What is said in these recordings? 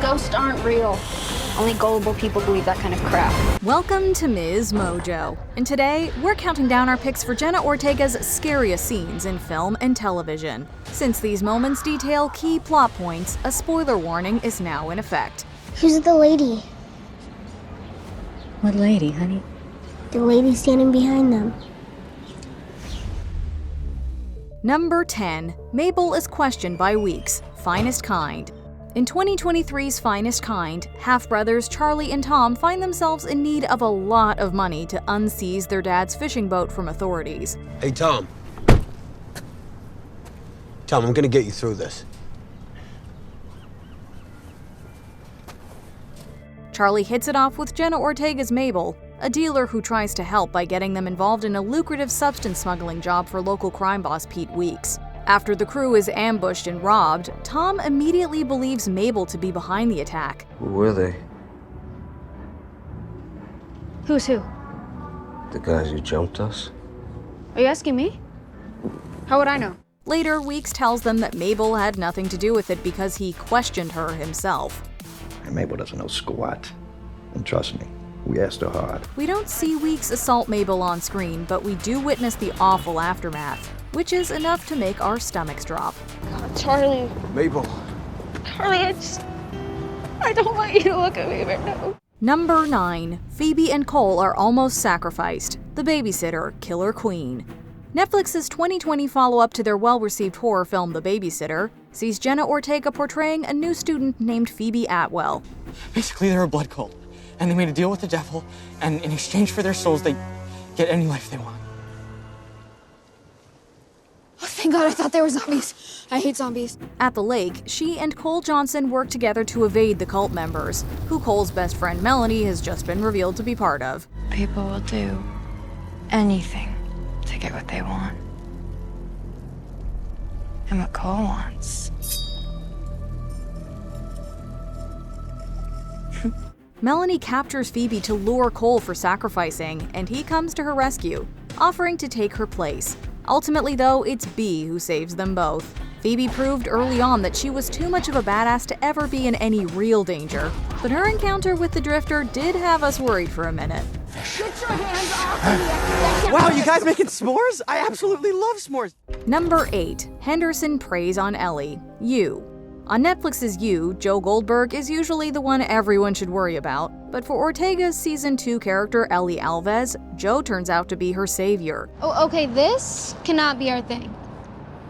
Ghosts aren't real. Only gullible people believe that kind of crap. Welcome to MsMojo, and today we're counting down our picks for Jenna Ortega's scariest scenes in film and television. Since these moments detail key plot points, a spoiler warning is now in effect. Who's the lady? What lady, honey? The lady standing behind them. Number 10. Mabel is questioned by Weeks' finest kind. In 2023's Finest Kind, half-brothers Charlie and Tom find themselves in need of a lot of money to unseize their dad's fishing boat from authorities. Hey, Tom. Tom, I'm gonna get you through this. Charlie hits it off with Jenna Ortega's Mabel, a dealer who tries to help by getting them involved in a lucrative substance smuggling job for local crime boss Pete Weeks. After the crew is ambushed and robbed, Tom immediately believes Mabel to be behind the attack. Who were they? Who's who? The guys who jumped us? Are you asking me? How would I know? Later, Weeks tells them that Mabel had nothing to do with it because he questioned her himself. And Mabel doesn't know squat. And trust me, we asked her hard. We don't see Weeks assault Mabel on screen, but we do witness the awful aftermath, which is enough to make our stomachs drop. God, Charlie. Mabel. Charlie, I don't want you to look at me right now. Number 9. Phoebe and Cole are almost sacrificed. The Babysitter, Killer Queen. Netflix's 2020 follow-up to their well-received horror film The Babysitter sees Jenna Ortega portraying a new student named Phoebe Atwell. Basically, they're a blood cult, and they made a deal with the devil, and in exchange for their souls, they get any life they want. Oh, thank God, I thought they were zombies. I hate zombies. At the lake, she and Cole Johnson work together to evade the cult members, who Cole's best friend Melanie has just been revealed to be part of. People will do anything to get what they want. And what Cole wants. Melanie captures Phoebe to lure Cole for sacrificing, and he comes to her rescue, offering to take her place. Ultimately, though, it's B who saves them both. Phoebe proved early on that she was too much of a badass to ever be in any real danger, but her encounter with the Drifter did have us worried for a minute. Get your hands off me! Wow, you guys making s'mores? I absolutely love s'mores! Number 8. Henderson preys on Ellie. You. On Netflix's You, Joe Goldberg is usually the one everyone should worry about, but for Ortega's Season 2 character Ellie Alves, Joe turns out to be her savior. Oh, okay, this cannot be our thing.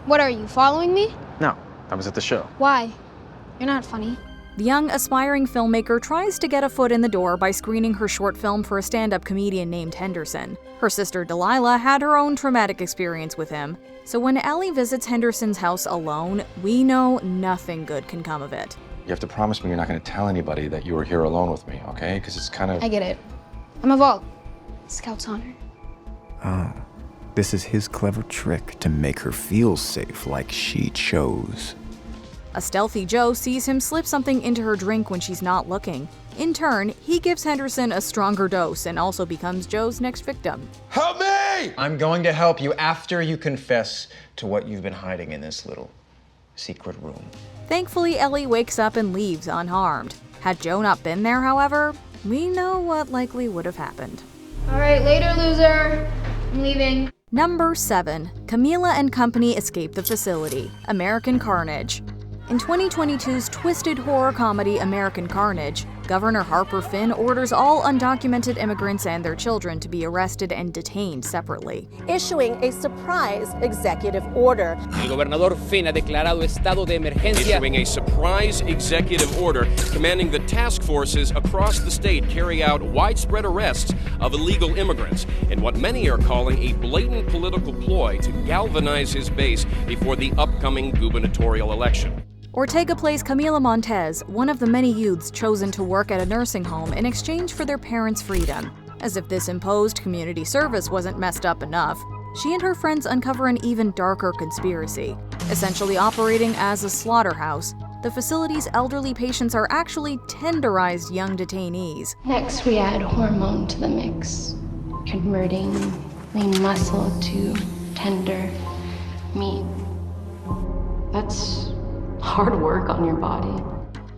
What are you, following me? No, I was at the show. Why? You're not funny. The young, aspiring filmmaker tries to get a foot in the door by screening her short film for a stand-up comedian named Henderson. Her sister Delilah had her own traumatic experience with him, so when Ellie visits Henderson's house alone, we know nothing good can come of it. You have to promise me you're not going to tell anybody that you were here alone with me, okay? Because it's kind of... I get it. I'm a Vault. Scout's honor. Oh, this is his clever trick to make her feel safe like she chose. A stealthy Joe sees him slip something into her drink when she's not looking. In turn, he gives Henderson a stronger dose and also becomes Joe's next victim. Help me! I'm going to help you after you confess to what you've been hiding in this little secret room. Thankfully, Ellie wakes up and leaves unharmed. Had Joe not been there, however, we know what likely would have happened. All right, later, loser. I'm leaving. Number 7. Camila and company escape the facility. American Carnage. In 2022's twisted horror comedy American Carnage, Governor Harper Finn orders all undocumented immigrants and their children to be arrested and detained separately. Issuing a surprise executive order. El gobernador Finn ha declarado estado de emergencia. Issuing a surprise executive order commanding the task forces across the state carry out widespread arrests of illegal immigrants in what many are calling a blatant political ploy to galvanize his base before the upcoming gubernatorial election. Ortega plays Camila Montez, one of the many youths chosen to work at a nursing home in exchange for their parents' freedom. As if this imposed community service wasn't messed up enough, she and her friends uncover an even darker conspiracy. Essentially operating as a slaughterhouse, the facility's elderly patients are actually tenderized young detainees. Next, we add hormone to the mix, converting lean muscle to tender meat. That's hard work on your body.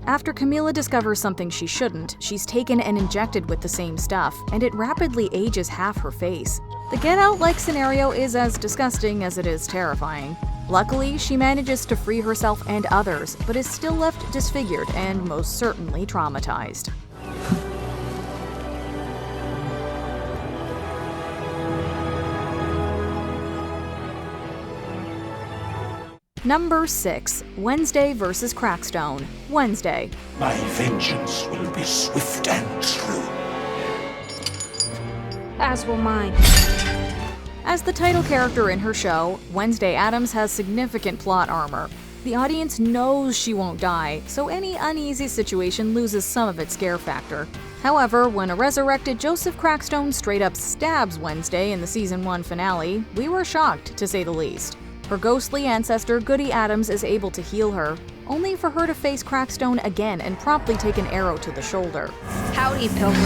After Camila discovers something she shouldn't, she's taken and injected with the same stuff, and it rapidly ages half her face. The Get Out-like scenario is as disgusting as it is terrifying. Luckily, she manages to free herself and others, but is still left disfigured and most certainly traumatized. Number 6. Wednesday vs. Crackstone. Wednesday. My vengeance will be swift and true. As will mine. As the title character in her show, Wednesday Addams has significant plot armor. The audience knows she won't die, so any uneasy situation loses some of its scare factor. However, when a resurrected Joseph Crackstone straight up stabs Wednesday in the Season 1 finale, we were shocked, to say the least. Her ghostly ancestor, Goody Addams, is able to heal her, only for her to face Crackstone again and promptly take an arrow to the shoulder. Howdy, Pilgrim.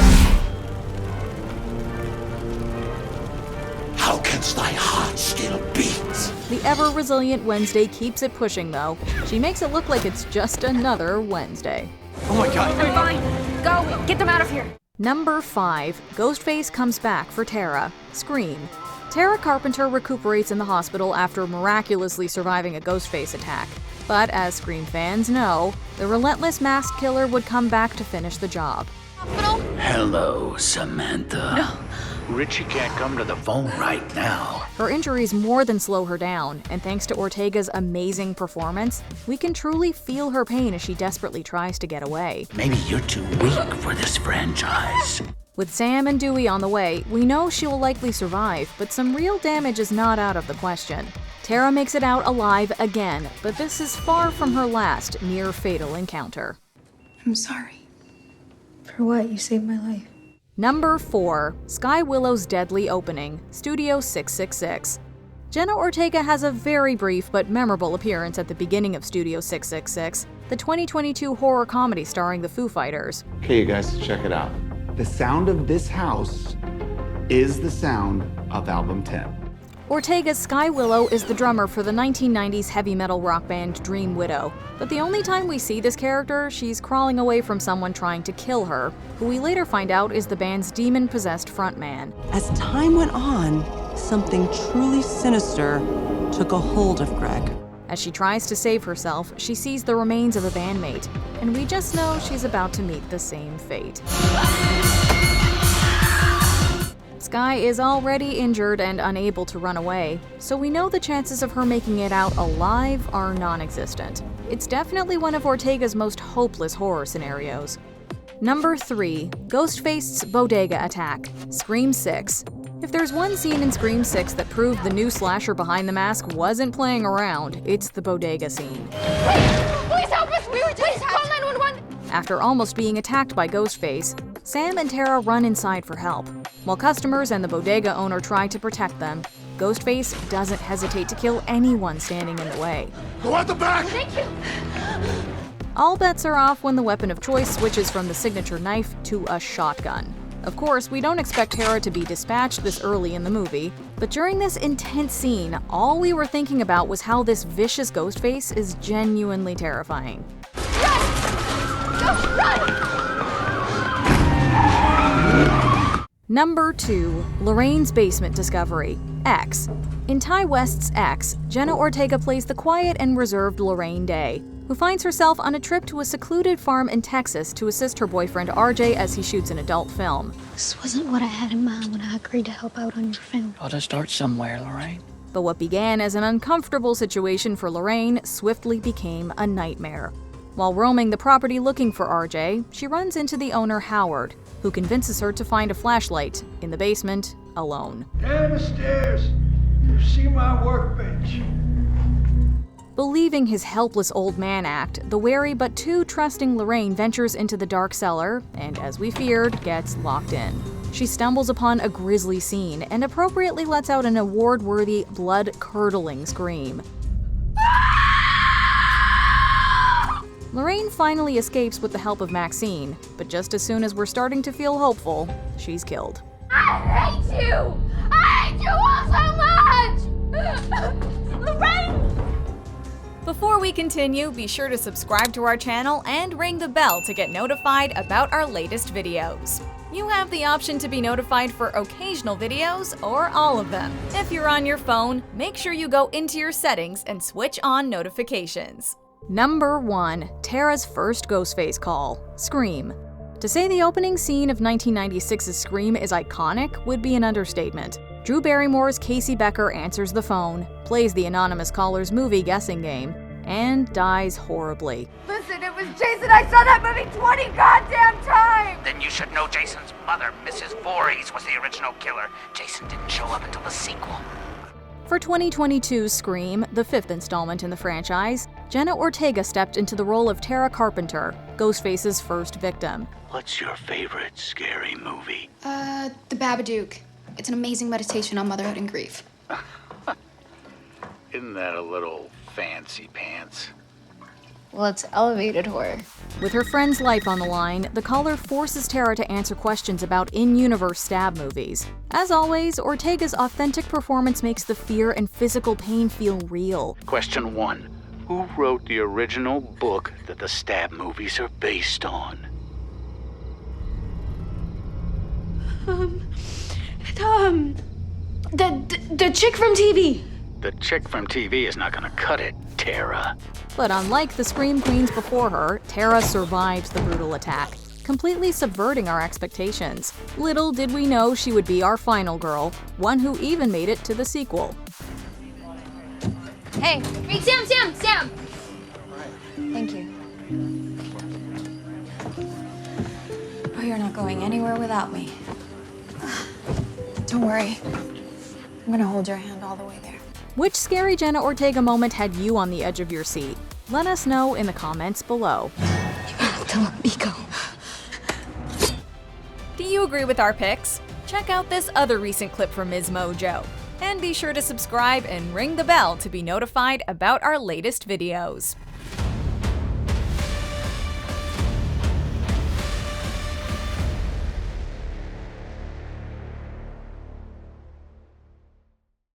How canst thy heart still beat? The ever-resilient Wednesday keeps it pushing, though. She makes it look like it's just another Wednesday. Oh my god. I'm fine. Go, get them out of here. Number 5. Ghostface comes back for Tara. Scream. Tara Carpenter recuperates in the hospital after miraculously surviving a Ghostface attack. But as Scream fans know, the relentless masked killer would come back to finish the job. Hello, Samantha. No. Richie can't come to the phone right now. Her injuries more than slow her down, and thanks to Ortega's amazing performance, we can truly feel her pain as she desperately tries to get away. Maybe you're too weak for this franchise. With Sam and Dewey on the way, we know she will likely survive, but some real damage is not out of the question. Tara makes it out alive again, but this is far from her last near-fatal encounter. I'm sorry. For what? You saved my life. Number 4. Sky Willow's Deadly Opening, Studio 666. Jenna Ortega has a very brief but memorable appearance at the beginning of Studio 666, the 2022 horror comedy starring the Foo Fighters. Okay, you guys, check it out. The sound of this house is the sound of album 10. Ortega's Sky Willow is the drummer for the 1990s heavy metal rock band Dream Widow, but the only time we see this character, she's crawling away from someone trying to kill her, who we later find out is the band's demon-possessed frontman. As time went on, something truly sinister took a hold of Greg. As she tries to save herself, she sees the remains of a bandmate, and we just know she's about to meet the same fate. Sky is already injured and unable to run away, so we know the chances of her making it out alive are non-existent. It's definitely one of Ortega's most hopeless horror scenarios. Number 3. Ghostface's Bodega Attack, Scream 6. If there's one scene in Scream 6 that proved the new slasher behind the mask wasn't playing around, it's the bodega scene. Please help us! Please call 911! After almost being attacked by Ghostface, Sam and Tara run inside for help. While customers and the bodega owner try to protect them, Ghostface doesn't hesitate to kill anyone standing in the way. Go out the back! Thank you! All bets are off when the weapon of choice switches from the signature knife to a shotgun. Of course, we don't expect Tara to be dispatched this early in the movie, but during this intense scene, all we were thinking about was how this vicious Ghostface is genuinely terrifying. Run! Go, run! Number 2. Lorraine's Basement Discovery, X. In Ty West's X, Jenna Ortega plays the quiet and reserved Lorraine Day, who finds herself on a trip to a secluded farm in Texas to assist her boyfriend RJ as he shoots an adult film. This wasn't what I had in mind when I agreed to help out on your film. Gotta start somewhere, Lorraine. But what began as an uncomfortable situation for Lorraine swiftly became a nightmare. While roaming the property looking for RJ, she runs into the owner Howard, who convinces her to find a flashlight in the basement alone. Down the stairs, you see my workbench. Believing his helpless old man act, the wary but too trusting Lorraine ventures into the dark cellar and, as we feared, gets locked in. She stumbles upon a grisly scene and appropriately lets out an award-worthy, blood-curdling scream. Lorraine finally escapes with the help of Maxine, but just as soon as we're starting to feel hopeful, she's killed. I hate you! I hate you all so much! Lorraine! Before we continue, be sure to subscribe to our channel and ring the bell to get notified about our latest videos. You have the option to be notified for occasional videos or all of them. If you're on your phone, make sure you go into your settings and switch on notifications. Number 1. Tara's first Ghostface call. Scream. To say the opening scene of 1996's Scream is iconic would be an understatement. Drew Barrymore's Casey Becker answers the phone, plays the anonymous caller's movie guessing game, and dies horribly. Listen, it was Jason. I saw that movie 20 goddamn times! Then you should know Jason's mother, Mrs. Voorhees, was the original killer. Jason didn't show up until the sequel. For 2022's Scream, the 5th installment in the franchise, Jenna Ortega stepped into the role of Tara Carpenter, Ghostface's first victim. What's your favorite scary movie? The Babadook. It's an amazing meditation on motherhood and grief. Isn't that a little fancy pants? Well, it's elevated horror. With her friend's life on the line, the caller forces Tara to answer questions about in-universe stab movies. As always, Ortega's authentic performance makes the fear and physical pain feel real. Question 1. Who wrote the original book that the stab movies are based on? The chick from TV. The chick from TV is not gonna cut it, Tara. But unlike the Scream Queens before her, Tara survived the brutal attack, completely subverting our expectations. Little did we know she would be our final girl, one who even made it to the sequel. Hey, Sam! Thank you. Oh, you're not going anywhere without me. Don't worry. I'm gonna hold your hand all the way there. Which scary Jenna Ortega moment had you on the edge of your seat? Let us know in the comments below. You have to let me go. Do you agree with our picks? Check out this other recent clip from MsMojo. And be sure to subscribe and ring the bell to be notified about our latest videos.